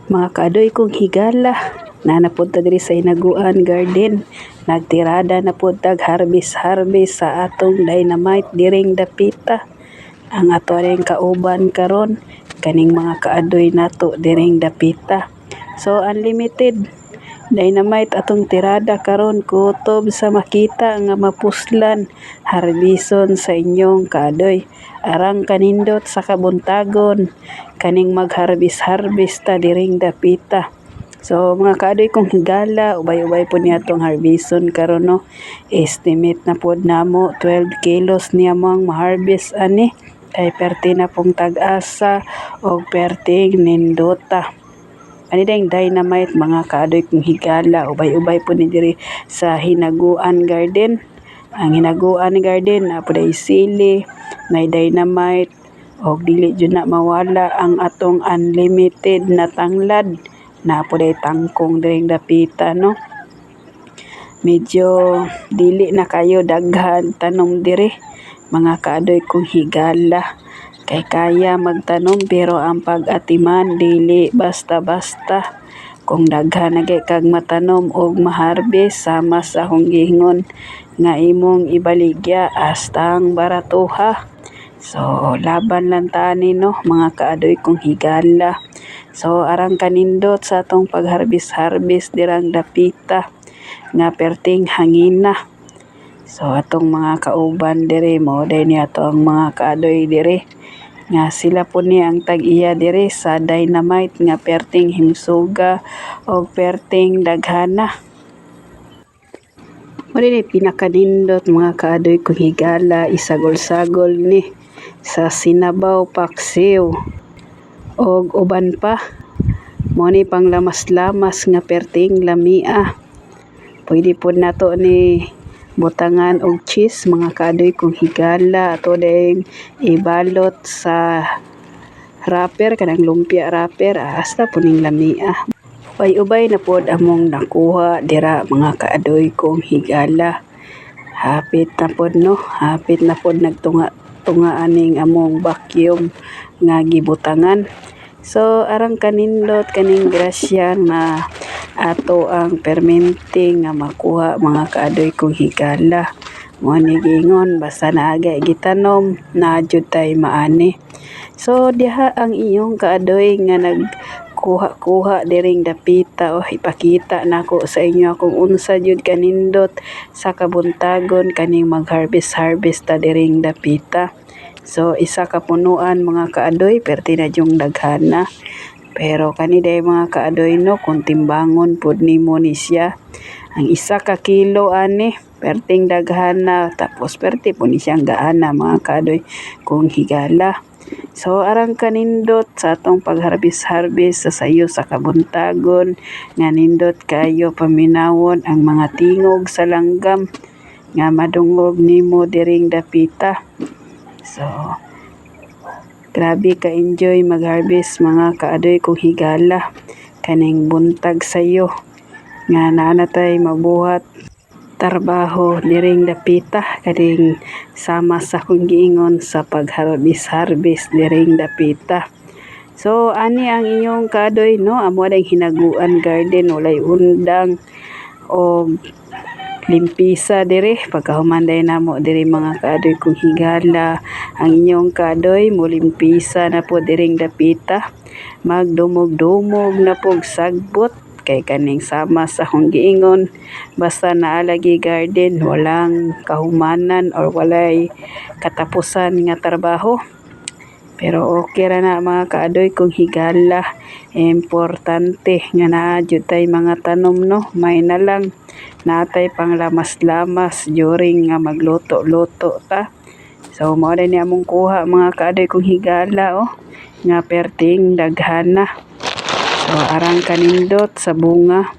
Mga kaadoy kong higala, na napunta diri sa Hinaguan Garden. Nagtirada na po harvest sa atong dynamite diring dapita. Ang ato ring kauban karon kaning mga kaadoy nato diring dapita. So unlimited dynamite atong tirada karon kutob sa makita nga mapuslan harbison sa inyong kaadoy. Arang kanindot sa kabuntagon kaning mag-harvest ta diring dapita. So mga kaadoy kong higala, ubay-ubay po niya itong harbison karon no. Estimate na po namo 12 kilos niya mong ma-harvest ani. Kay perti na pong tag-asa o perting nindota. Ani dayang dynamite mga kaadoy kong higala, ubay-ubay po ni diri sa Hinaguan Garden. Ang Hinaguan Garden na po day sili, may dynamite, o dili dyan na mawala ang atong unlimited na tanglad na po day tangkong diring dapita no. Medyo dili na kayo daghan tanom diri mga kaadoy kong higala. Kay kaya magtanom pero ang pag-atiman dili basta-basta. Kung daghan na kag matanom og ma-harvest sama sa akong giingon nga imong ibaligya astang baratuha. So laban lang tani no mga kaadoy kong higala. So arang kanindot sa atong pag-harvest dirang dapita nga perting hangina. So atong mga kauban diri mo day ni atong mga kaadoy diri nga sila po ni ang tag-iya diri sa dynamite nga perting himsuga o perting daghana. Mali ni pinakanindot mga kaadoy kong higala, isagol-sagol ni sa sinabaw paksiw og uban pa. Mo ni pang lamas-lamas nga perting lamia. Pwede po nato ni butangan og cheese mga kaadoy kong higala, ato dayang ibalot sa wrapper kanang lumpia wrapper hasta po ning lamia. Ubay-ubay na pod among nakuha dira mga kaadoy kong higala. Hapit na pod no, hapit na pod nagtunga aning among vacuum nga gibutangan. So arang kanindot kaning grasya na ato ang fermenting nga makuha mga kaadoy kong higala. Mo ni gingon basta naagay gitanom na jud tay maani. So diha ang iyong kaadoy nga nagkuha diring dapita o ipakita nako sa inyo kung unsa jud kanindot sa kabuntagon kaning mag-harvest ta diring dapita. So isa ka punuan mga kaadoy perti na yung daghana. Pero kani day mga kaadoy no kung timbangon pud nimo ni siya. Ang isa ka kilo ani perting daghana tapos perti po ni siyang gaana mga kaadoy kung higala. So arang kanindot sa atong pag-harvest sa sayo sa kabuntagon nga nindot kayo paminawon ang mga tingog sa langgam nga madungog nimo diring dapita. So grabe ka-enjoy mag-harvest mga kaadoy kong higala. Kaning buntag sayo nga naanatay mabuhat trabaho diring dapita kaning sama sa kong giingon sa pag-harvest diring dapita. So ani ang inyong kaadoy no, amo dayang Hinaguan Garden, walay undang o limpisa diri pagkahumanday namo diri mga kaadoy kong higala. Ang inyong kaadoy mo limpisa na po diring dapita, magdumog-dumog na pog sagbot kay kaning sama sa akong giingon basta naalagi garden walang kahumanan or walay katapusan nga trabaho. Pero okay ra na mga kaadoy kong higala. Importante nga naa jud tay mga tanom no, may na lang natay pang lamas-lamas during nga magluto-luto ta. So mao ni among kuha mga kaadoy kong higala nga perting daghana. So arang kanindot sa bunga.